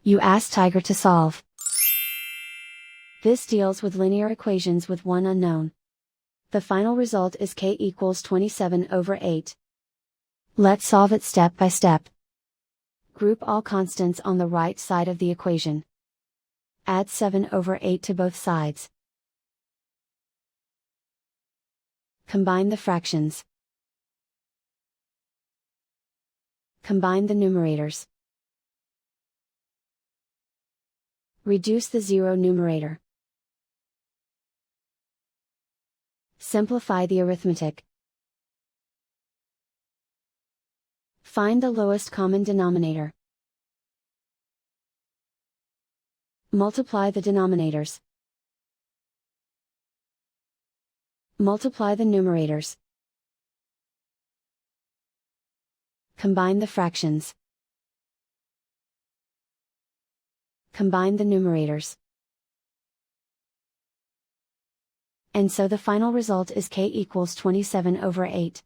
You ask Tiger to solve. This deals with linear equations with one unknown. The final result is k equals 27/8. Let's solve it step by step. Group all constants on the right side of the equation. Add 7/8 to both sides. Combine the fractions. Combine the numerators. Reduce the zero numerator. Simplify the arithmetic. Find the lowest common denominator. Multiply the denominators. Multiply the numerators. Combine the fractions. Combine the numerators. And so the final result is k equals 27/8.